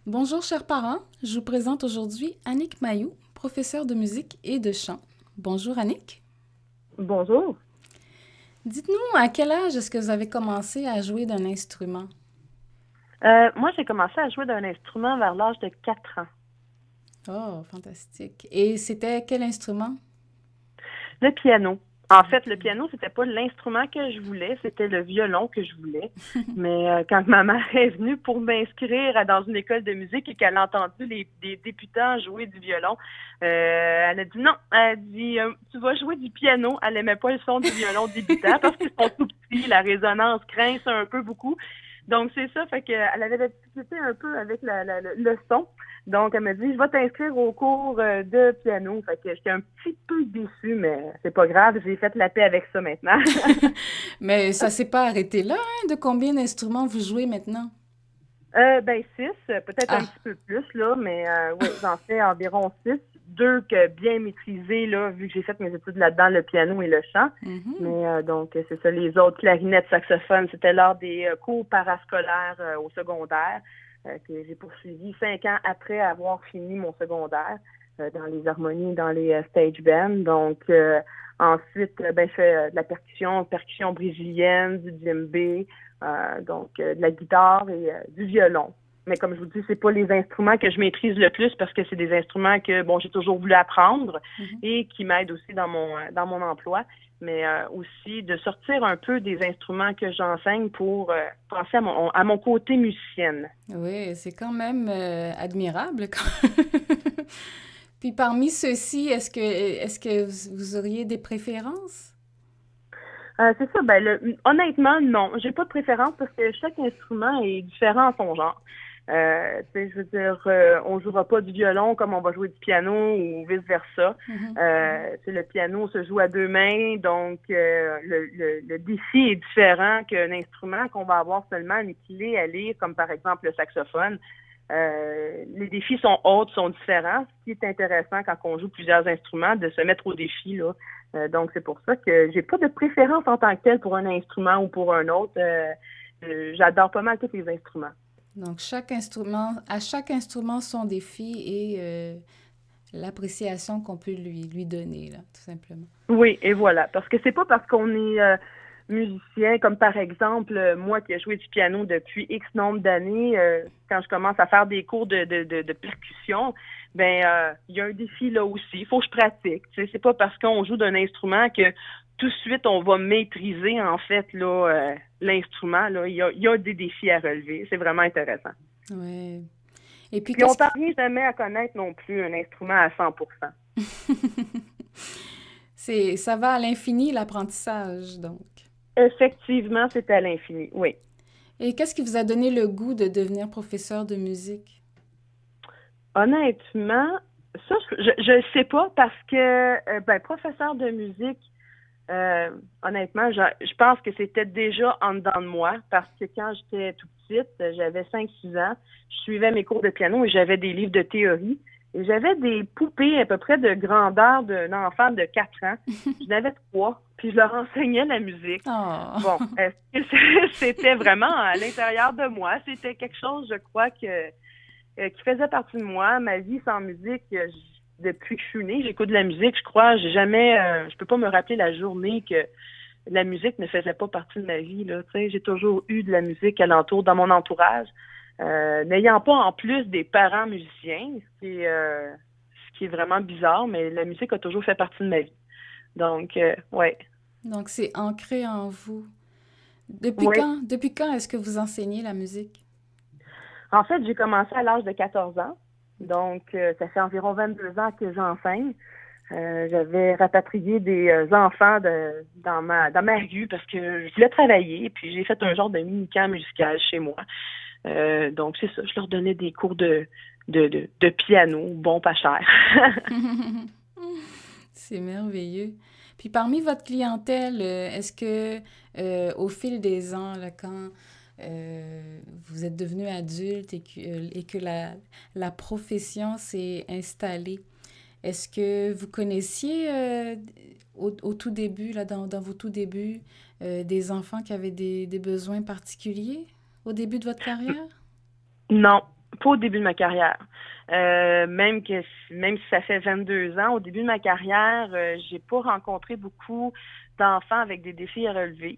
Bonjour chers parents, je vous présente aujourd'hui Annick Mayou, professeure de musique et de chant. Bonjour Annick. Bonjour. Dites-nous à quel âge est-ce que vous avez commencé à jouer d'un instrument? Moi, j'ai commencé à jouer d'un instrument vers l'âge de 4 ans. Oh, fantastique. Et c'était quel instrument? Le piano. En Le fait, le piano. piano, c'était pas l'instrument que je voulais, c'était le violon que je voulais. Mais quand ma mère est venue pour m'inscrire dans une école de musique et qu'elle a entendu des débutants jouer du violon, elle a dit non. Elle a dit tu vas jouer du piano. Elle aimait pas le son du violon débutant parce qu'ils sont tout petits, la résonance grince un peu beaucoup. Donc c'est ça, fait qu'elle avait de la difficulté un peu avec le son. Donc, elle m'a dit, je vais t'inscrire au cours de piano. Fait que j'étais un petit peu déçue, mais c'est pas grave, j'ai fait la paix avec ça maintenant. Mais ça s'est pas arrêté là, hein? De combien d'instruments vous jouez maintenant? Ben, 6, peut-être un Ah, petit peu plus, là, mais oui, j'en fais environ 6. Deux que bien maîtrisés, là, vu que j'ai fait mes études là-dedans, le piano et le chant. mhm. Mais donc, c'est ça, les autres, clarinette, saxophone, c'était lors des cours parascolaires au secondaire que j'ai poursuivi 5 ans après avoir fini mon secondaire dans les harmonies, dans les stage bands. Donc, ensuite, ben, je fais de la percussion brésilienne, du djembé, de la guitare et du violon. Mais comme je vous dis, c'est pas les instruments que je maîtrise le plus parce que c'est des instruments que bon j'ai toujours voulu apprendre Mhm. et qui m'aident aussi dans mon emploi, mais aussi de sortir un peu des instruments que j'enseigne pour penser à mon côté musicienne. Oui, c'est quand même admirable. Puis parmi ceux-ci, est-ce que vous auriez des préférences? C'est ça, ben honnêtement, non. J'ai pas de préférence parce que chaque instrument est différent à son genre. Tu sais, je veux dire, on jouera pas du violon comme on va jouer du piano ou vice-versa. Mhm. Tu sais, le piano se joue à deux mains, donc le défi est différent qu'un instrument qu'on va avoir seulement une clé à lire, comme par exemple le saxophone. Les défis sont autres, sont différents. Ce qui est intéressant quand on joue plusieurs instruments, de se mettre au défi, là. Donc, c'est pour ça que j'ai pas de préférence en tant que telle pour un instrument ou pour un autre. J'adore pas mal tous les instruments. Donc, à chaque instrument son défi et l'appréciation qu'on peut lui donner, là, tout simplement. Oui, et voilà. Parce que c'est pas parce qu'on est musicien, comme par exemple, moi qui ai joué du piano depuis X nombre d'années, quand je commence à faire des cours de percussion, ben il y a un défi là aussi. Il faut que je pratique. Tu sais, c'est pas parce qu'on joue d'un instrument que tout de suite on va maîtriser en fait là l'instrument. Là, il y a des défis à relever. C'est vraiment intéressant. Ouais. Et puis, Puis on qu'est-ce qui... parvient jamais à connaître non plus un instrument à 100%. Ça va à l'infini, l'apprentissage, donc. Effectivement, c'est à l'infini. Oui. Et qu'est-ce qui vous a donné le goût de devenir professeur de musique? Honnêtement, ça, je sais pas parce que, ben, professeur de musique, honnêtement, je pense que c'était déjà en dedans de moi parce que quand j'étais tout petite, j'avais 5 6 ans, je suivais mes cours de piano et j'avais des livres de théorie et j'avais des poupées à peu près de grandeur d'un enfant de 4 ans. J'en avais trois, puis je leur enseignais la musique. Bon, Oh! est-ce que c'était vraiment à l'intérieur de moi? C'était quelque chose, je crois, qui faisait partie de moi. Ma vie sans musique, depuis que je suis née, j'écoute de la musique, je crois. J'ai jamais, je peux pas me rappeler la journée que la musique ne faisait pas partie de ma vie. Là, tu sais, j'ai toujours eu de la musique alentour dans mon entourage. N'ayant pas en plus des parents musiciens, ce qui est vraiment bizarre, mais la musique a toujours fait partie de ma vie. Donc, ouais. Donc, c'est ancré en vous. Oui. Depuis quand est-ce que vous enseignez la musique? En fait, j'ai commencé à l'âge de 14 ans. Donc, ça fait environ 22 ans que j'enseigne. J'avais rapatrié des enfants dans ma rue parce que je voulais travailler. Puis j'ai fait un genre de mini-camp musical chez moi. Donc c'est ça, je leur donnais des cours de piano, bon pas cher. C'est merveilleux. Puis parmi votre clientèle, est-ce que au fil des ans, là, quand vous êtes devenu adulte et que la profession s'est installée, est-ce que vous connaissiez au tout début, là, dans vos tout débuts, des enfants qui avaient des besoins particuliers au début de votre carrière? Non. Pas au début de ma carrière. Même si ça fait 22 ans, au début de ma carrière, j'ai pas rencontré beaucoup d'enfants avec des défis à relever.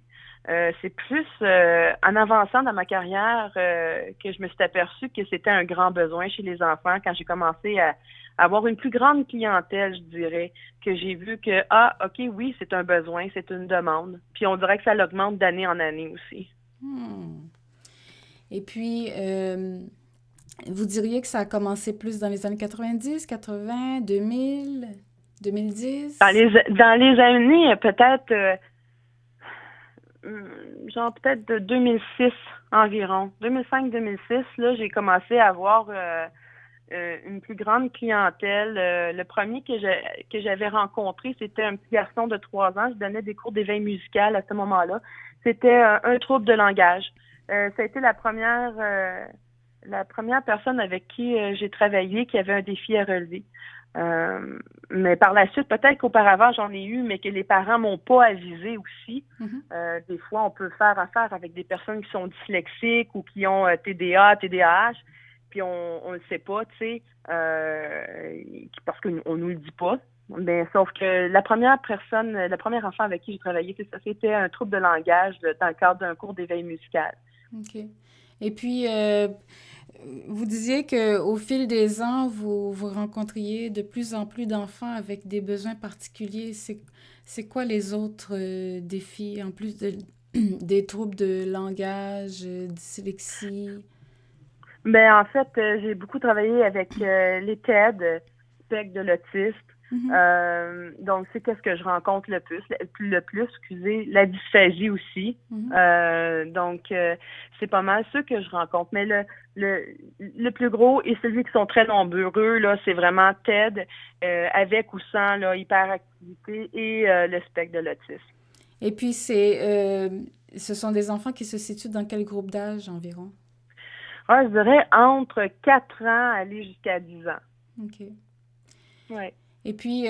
C'est plus en avançant dans ma carrière que je me suis aperçue que c'était un grand besoin chez les enfants quand j'ai commencé à avoir une plus grande clientèle, je dirais, que j'ai vu que, ah, OK, oui, c'est un besoin, c'est une demande. Puis on dirait que ça l'augmente d'année en année aussi. Hmm. Et puis, vous diriez que ça a commencé plus dans les années 90, 80, 2000, 2010? Dans les années, peut-être genre peut-être de 2006 environ. 2005-2006, là, j'ai commencé à avoir une plus grande clientèle. Le premier que j'avais rencontré, c'était un petit garçon de 3 ans. Je donnais des cours d'éveil musical à ce moment-là. C'était un trouble de langage. Ça a été la première personne avec qui j'ai travaillé qui avait un défi à relever. Mais par la suite, peut-être qu'auparavant, j'en ai eu, mais que les parents m'ont pas avisé aussi. Mhm. Des fois, on peut faire affaire avec des personnes qui sont dyslexiques ou qui ont TDA, TDAH, puis on le sait pas, tu sais, parce qu'on nous le dit pas. Mais sauf que la première enfant avec qui j'ai travaillé, c'est ça, c'était un trouble de langage dans le cadre d'un cours d'éveil musical. OK. Et puis, vous disiez que au fil des ans, vous rencontriez de plus en plus d'enfants avec des besoins particuliers. C'est quoi les autres défis en plus des troubles de langage, dyslexie? Ben, en fait, j'ai beaucoup travaillé avec les TED, spectre de l'autisme. Mhm, Donc, c'est qu'est-ce que je rencontre le plus, excusez, la dysphagie aussi. mhm. C'est pas mal ceux que je rencontre. Mais le plus gros et celui qui sont très nombreux, là, c'est vraiment TED, avec ou sans là, hyperactivité et le spectre de l'autisme. Et puis, ce sont des enfants qui se situent dans quel groupe d'âge environ? Ah, je dirais entre 4 ans aller jusqu'à 10 ans. OK. Ouais. Et puis,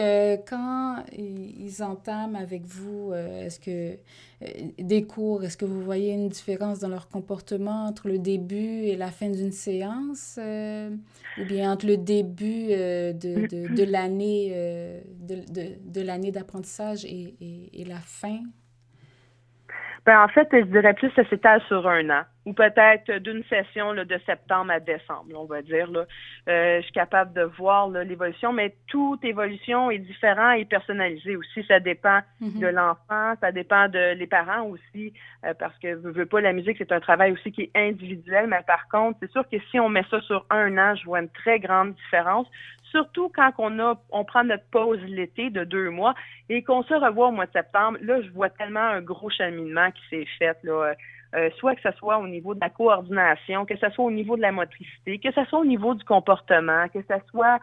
quand ils entament avec vous, est-ce que des cours, est-ce que vous voyez une différence dans leur comportement entre le début et la fin d'une séance, ou bien entre le début de l'année de l'année d'apprentissage et la fin? Ben, en fait, je dirais plus que ça s'étale sur un an, ou peut-être d'une session là, de septembre à décembre, on va dire. Là. Je suis capable de voir là, l'évolution, mais toute évolution est différente et personnalisée aussi. Ça dépend de Mhm. l'enfant, ça dépend de les parents aussi, parce que veux pas, la musique, c'est un travail aussi qui est individuel, mais par contre, c'est sûr que si on met ça sur un an, je vois une très grande différence. Surtout quand on prend notre pause l'été de 2 mois et qu'on se revoit au mois de septembre, là, je vois tellement un gros cheminement qui s'est fait, là. Soit que ce soit au niveau de la coordination, que ce soit au niveau de la motricité, que ce soit au niveau du comportement, que ce soit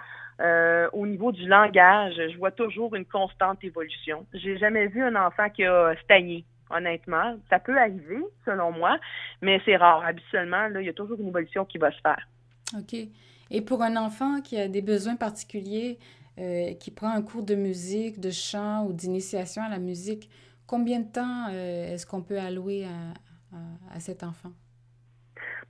au niveau du langage, je vois toujours une constante évolution. J'ai jamais vu un enfant qui a stagné, honnêtement. Ça peut arriver, selon moi, mais c'est rare. Habituellement, là, il y a toujours une évolution qui va se faire. OK. Et pour un enfant qui a des besoins particuliers, qui prend un cours de musique, de chant ou d'initiation à la musique, combien de temps est-ce qu'on peut allouer à cet enfant?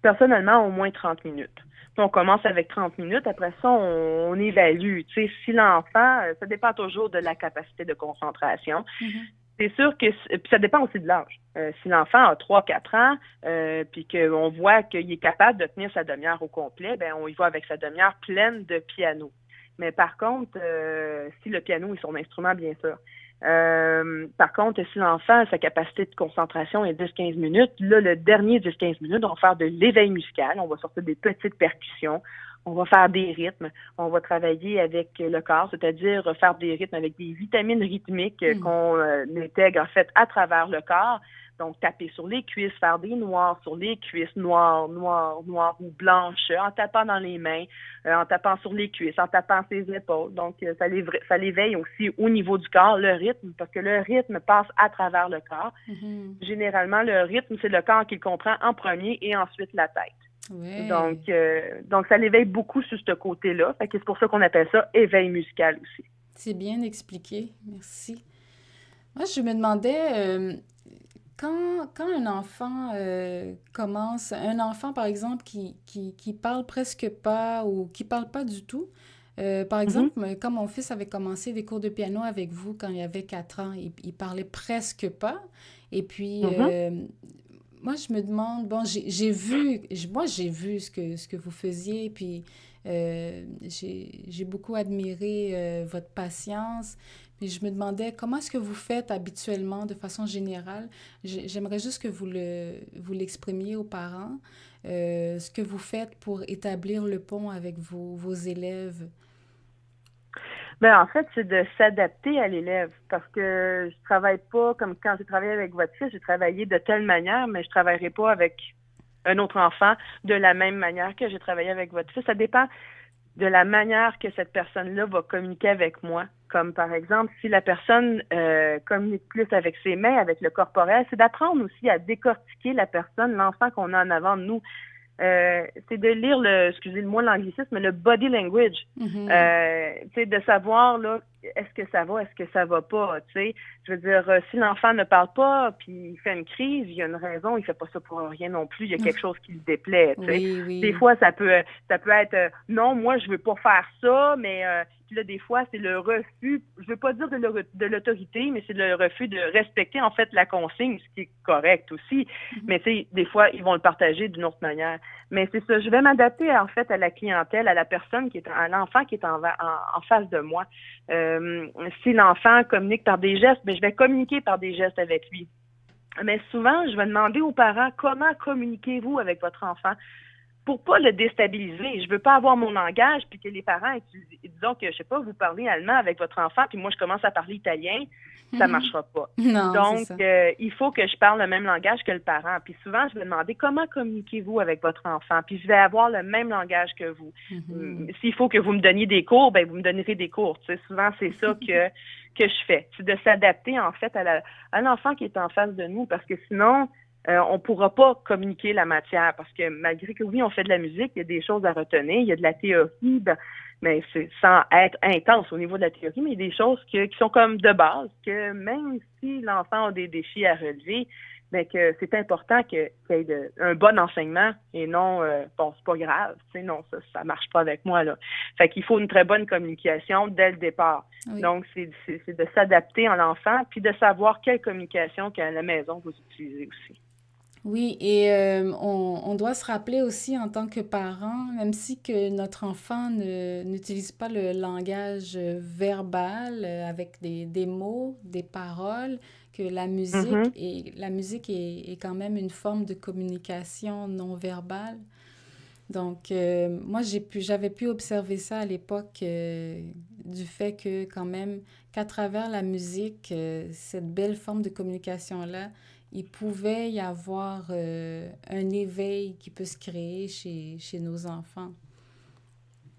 Personnellement, au moins 30 minutes. Puis on commence avec 30 minutes. Après ça, on évalue. Tu sais, si l'enfant, ça dépend toujours de la capacité de concentration. Mhm. C'est sûr que puis ça dépend aussi de l'âge. Si l'enfant a 3-4 ans, puis qu'on voit qu'il est capable de tenir sa demi-heure au complet, ben on y va avec sa demi-heure pleine de piano. Mais par contre, si le piano est son instrument, bien sûr. Par contre, si l'enfant, sa capacité de concentration est 10-15 minutes, là, le dernier 10-15 minutes, on va faire de l'éveil musical, on va sortir des petites percussions, on va faire des rythmes, on va travailler avec le corps, c'est-à-dire faire des rythmes avec des vitamines rythmiques Hmm. qu'on intègre en fait à travers le corps. Donc, taper sur les cuisses, faire des noirs sur les cuisses, noir, noir, noir ou blanche, en tapant dans les mains, en tapant sur les cuisses, en tapant ses épaules. Donc, ça l'éveille aussi au niveau du corps, le rythme, parce que le rythme passe à travers le corps. Mhm. Généralement, le rythme, c'est le corps qui le comprend en premier et ensuite la tête. Ouais, Donc ça l'éveille beaucoup sur ce côté-là. Fait que c'est pour ça qu'on appelle ça éveil musical aussi. c'est bien expliqué, merci. Moi, je me demandais, quand un enfant commence, un enfant par exemple qui parle presque pas ou qui parle pas du tout, par Mhm, exemple, quand mon fils avait commencé des cours de piano avec vous quand il avait 4 ans, il parlait presque pas. Et puis, mhm. moi, je me demande, bon, moi, j'ai vu ce que vous faisiez, puis j'ai beaucoup admiré votre patience. Puis je me demandais, comment est-ce que vous faites habituellement, de façon générale? J'aimerais juste que vous l'exprimiez aux parents, ce que vous faites pour établir le pont avec vos élèves. Ben, en fait, c'est de s'adapter à l'élève parce que je travaille pas comme quand j'ai travaillé avec votre fils, j'ai travaillé de telle manière, mais je travaillerai pas avec un autre enfant de la même manière que j'ai travaillé avec votre fils. Ça dépend de la manière que cette personne-là va communiquer avec moi. Comme par exemple, si la personne communique plus avec ses mains, avec le corporel, c'est d'apprendre aussi à décortiquer la personne, l'enfant qu'on a en avant de nous. C'est de lire excusez-moi l'anglicisme, le body language. Mhm. De savoir là, est-ce que ça va, est-ce que ça va pas, tu sais. Je veux dire, si l'enfant ne parle pas, puis il fait une crise, il y a une raison, il fait pas ça pour rien non plus, il y a quelque chose qui le déplaît, tu sais. Oui, Des oui. fois, ça peut être non, moi je veux pas faire ça, mais puis là, des fois, c'est le refus, je veux pas dire de l'autorité, mais c'est le refus de respecter en fait la consigne, ce qui est correct aussi. Mhm. Mais tu sais, des fois, ils vont le partager d'une autre manière. Mais c'est ça, je vais m'adapter en fait à la clientèle, à la personne à l'enfant qui est en face de moi. Si l'enfant communique par des gestes, ben, je vais communiquer par des gestes avec lui. Mais souvent, je vais demander aux parents comment communiquez-vous avec votre enfant pour pas le déstabiliser. Je veux pas avoir mon langage puis que les parents disons que je sais pas, vous parlez allemand avec votre enfant puis moi je commence à parler italien, ça marchera pas. Non, c'est Donc ça. il faut que je parle le même langage que le parent. Puis souvent je vais demander comment communiquez-vous avec votre enfant puis je vais avoir le même langage que vous. Mhm. S'il faut que vous me donniez des cours, ben vous me donnerez des cours. Tu sais, souvent c'est ça que je fais, c'est de s'adapter en fait à l'enfant qui est en face de nous parce que sinon on ne pourra pas communiquer la matière parce que malgré que oui, on fait de la musique, il y a des choses à retenir, il y a de la théorie, mais c'est sans être intense au niveau de la théorie, mais il y a des choses qui sont comme de base, que même si l'enfant a des défis à relever, mais que c'est important qu'il y ait un bon enseignement et non bon, c'est pas grave, tu sais, non, ça marche pas avec moi là. Fait qu'il faut une très bonne communication dès le départ. Oui. Donc, c'est de s'adapter à l'enfant, puis de savoir quelle communication qu'à la maison vous utilisez aussi. Oui, et on doit se rappeler aussi en tant que parent, même si que notre enfant n'utilise pas le langage verbal avec des mots, des paroles, que Mhm. la musique est quand même une forme de communication non verbale. Donc, moi, j'avais pu observer ça à l'époque du fait que quand même, qu'à travers la musique, cette belle forme de communication-là, il pouvait y avoir un éveil qui peut se créer chez nos enfants.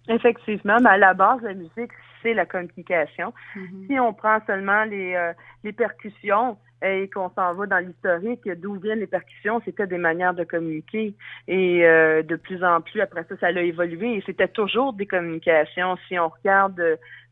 Effectivement, mais à la base, la musique, c'est la communication. Mhm. Si on prend seulement les percussions et qu'on s'en va dans l'historique, d'où viennent les percussions, c'était des manières de communiquer. Et de plus en plus, après ça, ça a évolué et c'était toujours des communications. Si on regarde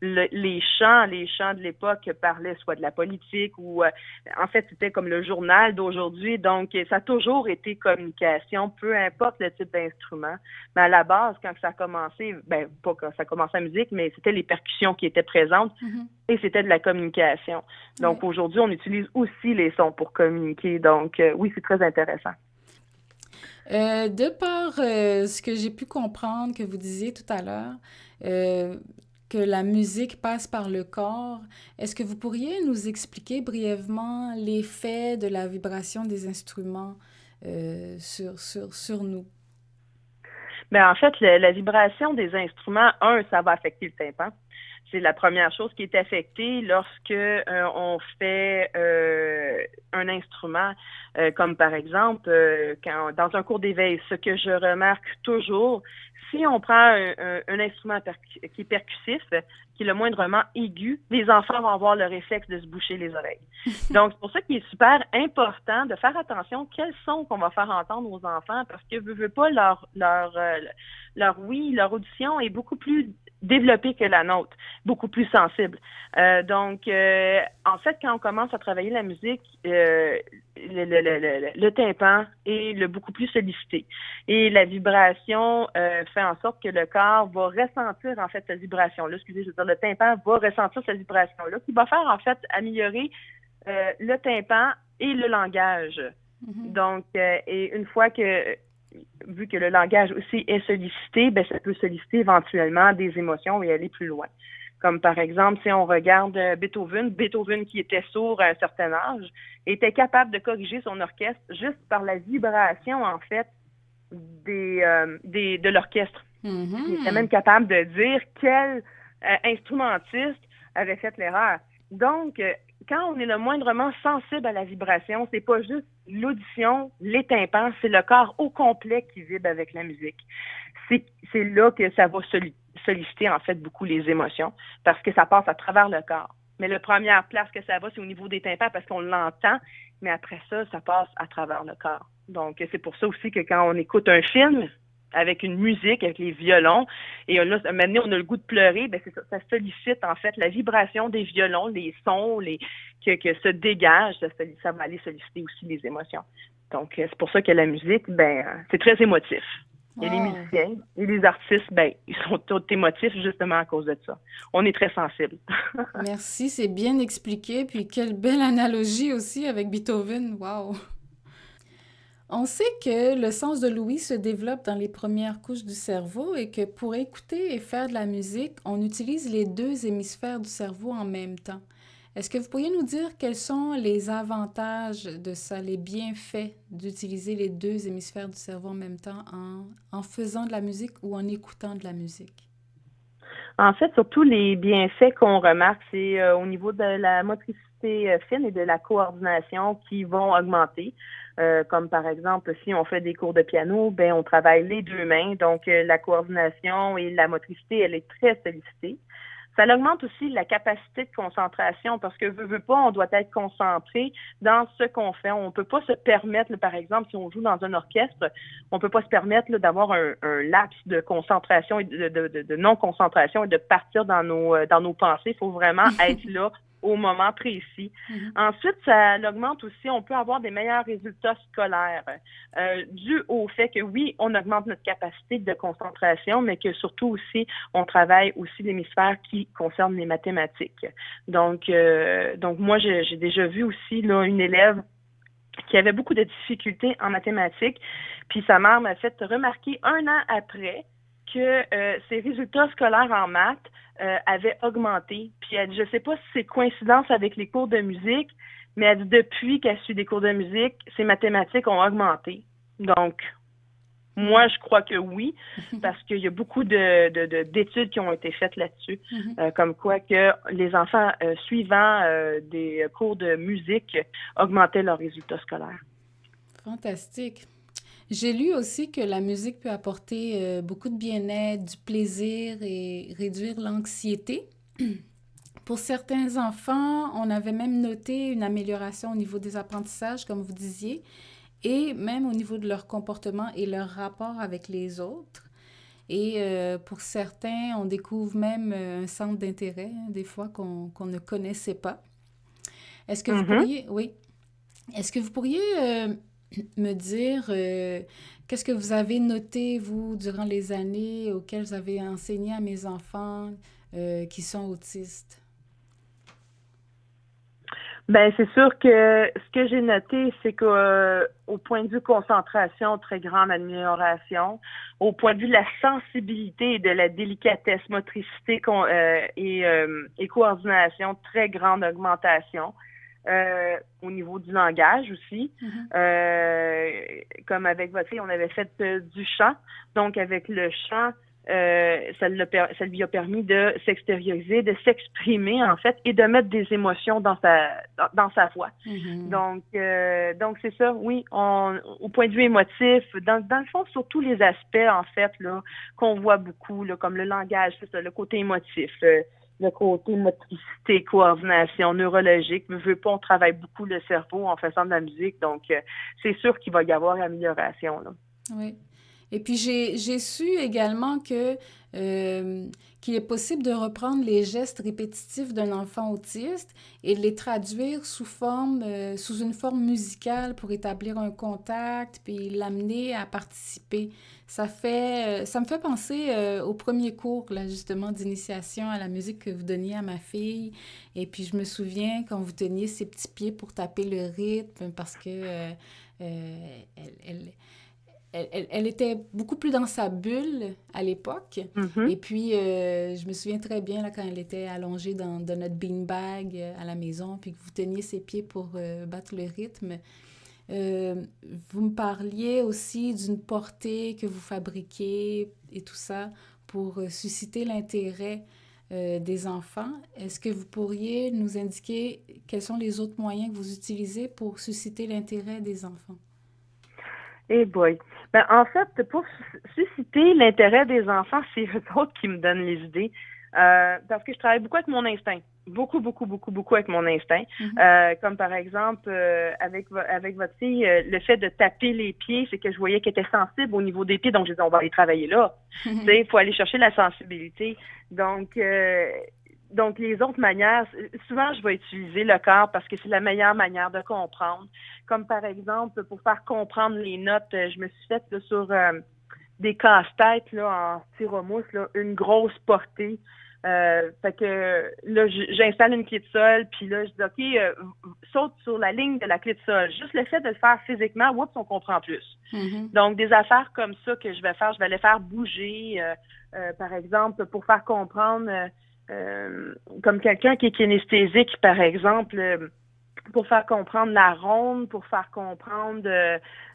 les chants de l'époque parlaient soit de la politique ou en fait, c'était comme le journal d'aujourd'hui. Donc, ça a toujours été communication, peu importe le type d'instrument. Mais à la base, quand ça a commencé, ben pas quand ça a commencé la musique, mais c'était les percussions qui étaient présentes Mhm. et c'était de la communication. Ouais. Donc aujourd'hui, on utilise aussi les sons pour communiquer. Donc oui, c'est très intéressant. De par ce que j'ai pu comprendre que vous disiez tout à l'heure, euh, que la musique passe par le corps, est-ce que vous pourriez nous expliquer brièvement l'effet de la vibration des instruments sur nous? Mais en fait, la vibration des instruments, ça va affecter le tympan. C'est la première chose qui est affectée lorsque on fait un instrument, comme par exemple dans un cours d'éveil. Ce que je remarque toujours, si on prend un instrument qui est percussif, qui est le moindrement aigu, les enfants vont avoir le réflexe de se boucher les oreilles. Donc, c'est pour ça qu'il est super important de faire attention quels sons qu'on va faire entendre aux enfants parce que veut pas leur audition est beaucoup plus développée que la nôtre, beaucoup plus sensible. En fait, quand on commence à travailler la musique, le tympan est beaucoup plus sollicité. Et la vibration fait en sorte que le corps va ressentir, en fait, cette vibration-là. Excusez, je veux dire, le tympan va ressentir cette vibration-là, qui va faire, en fait, améliorer le tympan et le langage. Donc, et une fois que, vu que le langage aussi est sollicité, ben ça peut solliciter éventuellement des émotions et aller plus loin. Comme par exemple, si on regarde Beethoven qui était sourd à un certain âge, était capable de corriger son orchestre juste par la vibration, en fait, de l'orchestre. Il était même capable de dire quel instrumentiste avait fait l'erreur. Donc, quand on est le moindrement sensible à la vibration, c'est pas juste l'audition, les tympans, c'est le corps au complet qui vibre avec la musique. C'est là que ça va solliciter en fait beaucoup les émotions parce que ça passe à travers le corps. Mais la première place que ça va, c'est au niveau des tympans parce qu'on l'entend, mais après ça, ça passe à travers le corps. Donc, c'est pour ça aussi que quand on écoute un film avec une musique, avec les violons, et là, maintenant, on a le goût de pleurer, ben c'est ça, ça sollicite en fait la vibration des violons, les sons, que se dégagent, ça va aller solliciter aussi les émotions. Donc, c'est pour ça que la musique, c'est très émotif. Et les musiciens et les artistes, ils sont tous émotifs justement à cause de ça. On est très sensibles. Merci, c'est bien expliqué. Puis quelle belle analogie aussi avec Beethoven. Wow! On sait que le sens de l'ouïe se développe dans les premières couches du cerveau et que pour écouter et faire de la musique, on utilise les deux hémisphères du cerveau en même temps. Est-ce que vous pourriez nous dire quels sont les avantages de ça, les bienfaits d'utiliser les deux hémisphères du cerveau en même temps en faisant de la musique ou en écoutant de la musique? En fait, surtout les bienfaits qu'on remarque, c'est au niveau de la motricité fine et de la coordination qui vont augmenter. Comme par exemple, si on fait des cours de piano, on travaille les deux mains, donc la coordination et la motricité, elle est très sollicitée. Ça augmente aussi la capacité de concentration parce que veut pas, on doit être concentré dans ce qu'on fait. On peut pas se permettre, par exemple, si on joue dans un orchestre, on peut pas se permettre d'avoir un laps de concentration et de non-concentration et de partir dans nos pensées. Il faut vraiment être là au moment précis. Ensuite, ça augmente aussi, on peut avoir des meilleurs résultats scolaires dû au fait que oui, on augmente notre capacité de concentration, mais que surtout aussi, on travaille aussi l'hémisphère qui concerne les mathématiques. Donc moi, j'ai déjà vu aussi là, une élève qui avait beaucoup de difficultés en mathématiques, puis sa mère m'a fait remarquer 1 an après que ses résultats scolaires en maths avaient augmenté. Puis elle dit, je sais pas si c'est coïncidence avec les cours de musique, mais elle dit, depuis qu'elle suit des cours de musique, ses mathématiques ont augmenté. Donc, moi, je crois que oui, parce qu'il y a beaucoup d'études qui ont été faites là-dessus, comme quoi que les enfants suivant des cours de musique augmentaient leurs résultats scolaires. Fantastique. J'ai lu aussi que la musique peut apporter beaucoup de bien-être, du plaisir et réduire l'anxiété. Pour certains enfants, on avait même noté une amélioration au niveau des apprentissages, comme vous disiez, et même au niveau de leur comportement et leur rapport avec les autres. Et pour certains, on découvre même un centre d'intérêt, des fois qu'on ne connaissait pas. Est-ce que vous pourriez, oui, est-ce que vous pourriez me dire qu'est-ce que vous avez noté, vous, durant les années auxquelles vous avez enseigné à mes enfants qui sont autistes? C'est sûr que ce que j'ai noté, c'est qu'au point de vue concentration, très grande amélioration. Au point de vue de la sensibilité et de la délicatesse, motricité et coordination, très grande augmentation. Au niveau du langage aussi. Comme avec votre fille, on avait fait du chant. Donc, avec le chant, ça lui a permis de s'extérioriser, de s'exprimer, en fait, et de mettre des émotions dans sa voix. Donc, c'est ça, oui, au point de vue émotif, dans le fond, sur tous les aspects, en fait, là, qu'on voit beaucoup, là, comme le langage, c'est ça, le côté émotif, le côté motricité, coordination, neurologique. On travaille beaucoup le cerveau en faisant de la musique, donc c'est sûr qu'il va y avoir amélioration, là. Oui. Et puis j'ai su également qu'il est possible de reprendre les gestes répétitifs d'un enfant autiste et de les traduire sous une forme musicale pour établir un contact, puis l'amener à participer. Ça me fait penser au premier cours, là, justement, d'initiation à la musique que vous donniez à ma fille. Et puis je me souviens quand vous teniez ses petits pieds pour taper le rythme parce que elle, elle, elle était beaucoup plus dans sa bulle à l'époque. Mhm. Et puis, je me souviens très bien là, quand elle était allongée dans notre beanbag à la maison, puis que vous teniez ses pieds pour battre le rythme. Euh, Vous me parliez aussi d'une portée que vous fabriquez et tout ça pour susciter l'intérêt des enfants. Est-ce que vous pourriez nous indiquer quels sont les autres moyens que vous utilisez pour susciter l'intérêt des enfants? Eh boy. Ben, en fait, pour susciter l'intérêt des enfants, c'est eux autres qui me donnent les idées. Parce que je travaille beaucoup avec mon instinct. Beaucoup, beaucoup, beaucoup, beaucoup avec mon instinct. Mhm. Comme par exemple, avec votre fille, le fait de taper les pieds, c'est que je voyais qu'elle était sensible au niveau des pieds, donc j'ai dit, on va aller travailler là. Tu sais, il faut aller chercher la sensibilité. Donc, donc, les autres manières, souvent, je vais utiliser le corps parce que c'est la meilleure manière de comprendre. Comme par exemple, pour faire comprendre les notes, je me suis faite là, sur des casse-têtes là, en styromousse, là, une grosse portée. Fait que là, j'installe une clé de sol, puis là, je dis OK, saute sur la ligne de la clé de sol. Juste le fait de le faire physiquement, oups, on comprend plus. Mhm. Donc, des affaires comme ça que je vais les faire bouger, par exemple, pour faire comprendre, comme quelqu'un qui est kinesthésique, par exemple, pour faire comprendre la ronde, pour faire comprendre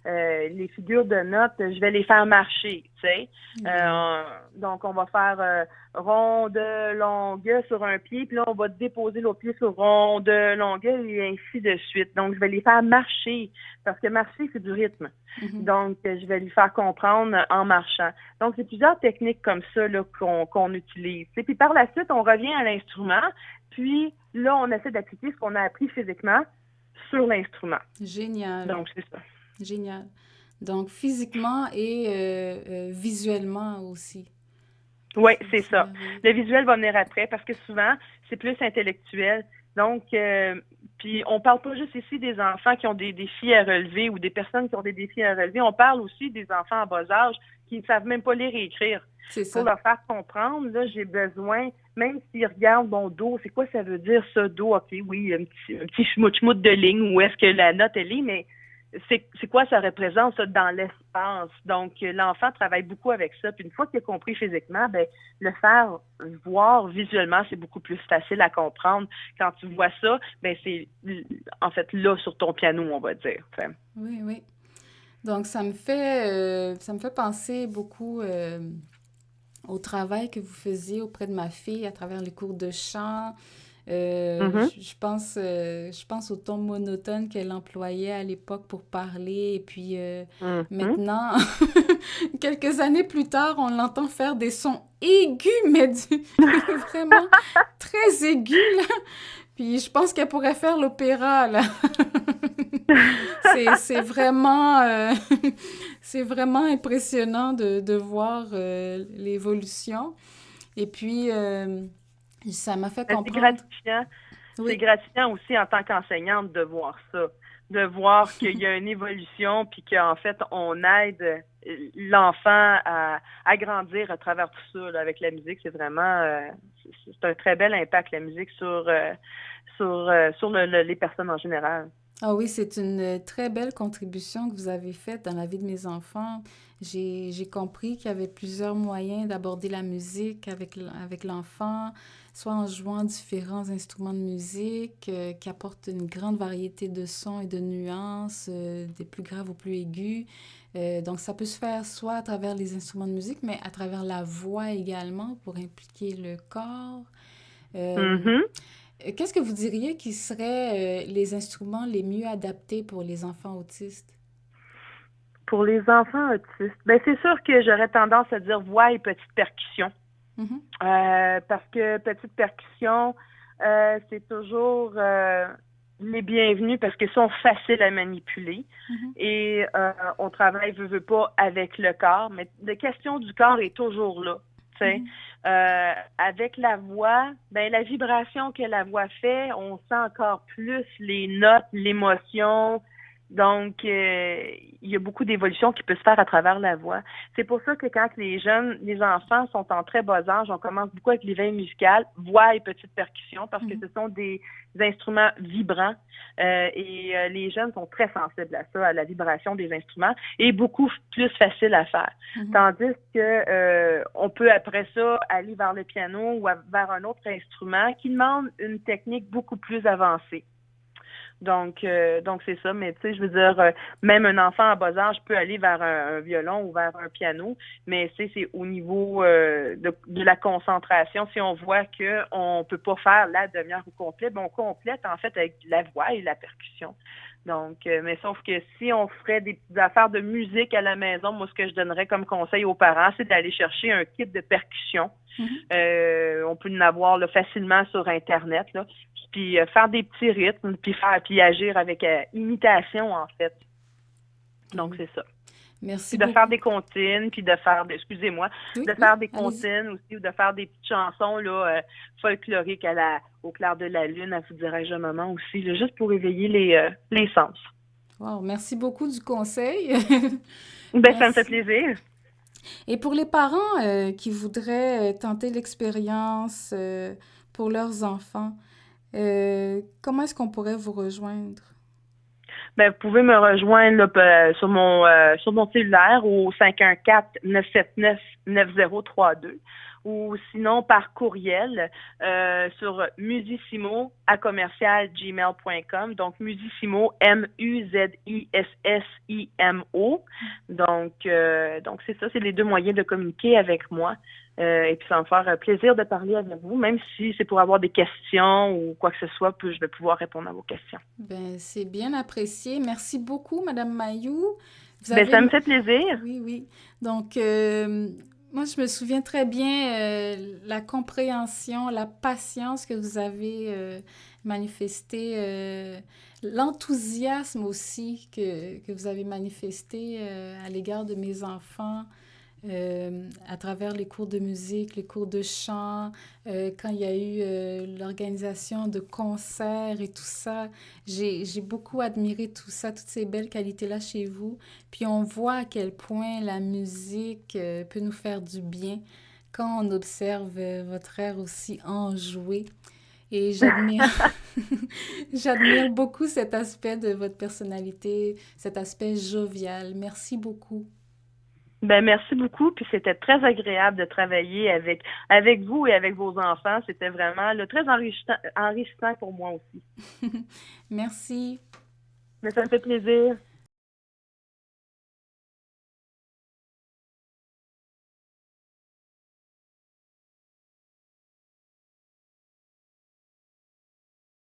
les figures de notes, je vais les faire marcher, tu sais. Mhm. Donc, on va faire ronde, longue sur un pied, puis là, on va déposer l'autre pied sur ronde, longue, et ainsi de suite. Donc, je vais les faire marcher, parce que marcher, c'est du rythme. Mhm. Donc, je vais lui faire comprendre en marchant. Donc, c'est plusieurs techniques comme ça là, qu'on utilise. Et puis, par la suite, on revient à l'instrument, puis là, on essaie d'appliquer ce qu'on a appris physiquement sur l'instrument. Génial, Donc, c'est ça. génial. Donc, physiquement et visuellement aussi. Oui, c'est Ça ça. arrive. Le visuel va venir après parce que souvent, c'est plus intellectuel. Donc, puis on parle pas juste ici des enfants qui ont des défis à relever ou des personnes qui ont des défis à relever. On parle aussi des enfants en bas âge qui ne savent même pas lire et écrire. C'est Pour ça. leur faire comprendre, là, j'ai besoin, même s'ils regardent mon dos, c'est quoi ça veut dire ça, dos? OK, oui, un petit schmout-schmout de ligne, où est-ce que la note elle est, mais c'est quoi ça représente, ça, dans l'espace? Donc, l'enfant travaille beaucoup avec ça. Puis une fois qu'il a compris physiquement, ben, le faire voir visuellement, c'est beaucoup plus facile à comprendre. Quand tu vois ça, ben, c'est en fait là sur ton piano, on va dire. Fait. Oui, oui. Donc, ça me fait penser beaucoup au travail que vous faisiez auprès de ma fille à travers les cours de chant. Mhm. Je pense au ton monotone qu'elle employait à l'époque pour parler. Et puis Mhm. maintenant, quelques années plus tard, on l'entend faire des sons aigus, mais vraiment très aigus, là. Puis je pense qu'elle pourrait faire l'opéra, là. C'est vraiment, c'est vraiment impressionnant de voir l'évolution. Et puis, ça m'a fait Mais comprendre. c'est Oui, gratifiant aussi en tant qu'enseignante de voir ça, de voir qu'il y a une évolution, puis qu'en fait, on aide l'enfant à grandir à travers tout ça là, avec la musique. C'est vraiment, c'est un très bel impact, la musique, sur les personnes en général. ah oui, c'est une très belle contribution que vous avez faite dans la vie de mes enfants. J'ai compris qu'il y avait plusieurs moyens d'aborder la musique avec l'enfant, soit en jouant différents instruments de musique qui apportent une grande variété de sons et de nuances, des plus graves aux plus aigus. Donc, ça peut se faire soit à travers les instruments de musique, mais à travers la voix également pour impliquer le corps. Euh, Mhm. Qu'est-ce que vous diriez qui seraient les instruments les mieux adaptés pour les enfants autistes? Pour les enfants autistes, ben c'est sûr que j'aurais tendance à dire voix et petite percussion. Mhm. Parce que petite percussion, c'est toujours les bienvenus parce qu'ils sont faciles à manipuler. Mhm. Et on travaille, veut pas, avec le corps, mais la question du corps est toujours là. Tu sais. Mhm. Avec la voix, ben la vibration que la voix fait, on sent encore plus les notes, l'émotion. Donc, il y a beaucoup d'évolution qui peut se faire à travers la voix. C'est pour ça que quand les enfants sont en très bas âge, on commence beaucoup avec l'éveil musical, voix et petites percussions, parce que Mhm. ce sont des instruments vibrants et les jeunes sont très sensibles à ça, à la vibration des instruments, et beaucoup plus facile à faire. Mhm. Tandis que on peut après ça aller vers le piano ou vers un autre instrument qui demande une technique beaucoup plus avancée. Donc c'est ça. Mais tu sais, je veux dire, même un enfant à bas âge peut aller vers un violon ou vers un piano, mais tu sais, c'est au niveau de la concentration. Si on voit que on peut pas faire la demi-heure au complet, ben on complète en fait avec la voix et la percussion. Donc, mais sauf que si on ferait des petites affaires de musique à la maison, moi, ce que je donnerais comme conseil aux parents, c'est d'aller chercher un kit de percussion. Mhm. On peut en avoir là, facilement sur Internet, là, puis faire des petits rythmes, puis agir avec imitation, en fait. Donc, Oui. c'est ça. Merci Puis de faire beaucoup. des comptines, puis de faire, excusez-moi, Oui, de oui, faire des allez-y. comptines aussi, ou de faire des petites chansons là, folkloriques au clair de la lune, à vous dirais-je un moment aussi, là, juste pour éveiller les sens. Wow, merci beaucoup du conseil. Ben, ça me fait Merci. plaisir. Et pour les parents qui voudraient tenter l'expérience pour leurs enfants, comment est-ce qu'on pourrait vous rejoindre? Ben, vous pouvez me rejoindre là, sur mon cellulaire au 514-979-9032 ou sinon par courriel sur musissimo@gmail.com. Donc Musissimo, Muzissimo. Donc c'est ça, c'est les deux moyens de communiquer avec moi. Et puis ça va me faire plaisir de parler avec vous, même si c'est pour avoir des questions ou quoi que ce soit, puis je vais pouvoir répondre à vos questions. Ben, c'est bien apprécié. Merci beaucoup, Madame Mayou. Vous Ben, avez... ça me fait plaisir. Oui, oui. Donc, moi, je me souviens très bien la compréhension, la patience que vous avez manifesté, l'enthousiasme aussi que vous avez manifesté à l'égard de mes enfants. À travers les cours de musique, les cours de chant, quand il y a eu l'organisation de concerts et tout ça. J'ai beaucoup admiré tout ça, toutes ces belles qualités-là chez vous. Puis on voit à quel point la musique peut nous faire du bien quand on observe votre air aussi enjoué. Et j'admire, j'admire beaucoup cet aspect de votre personnalité, cet aspect jovial. Merci beaucoup. Ben, merci beaucoup. Puis c'était très agréable de travailler avec vous et avec vos enfants. C'était vraiment là, très enrichissant pour moi aussi. Merci. Mais ça me fait plaisir.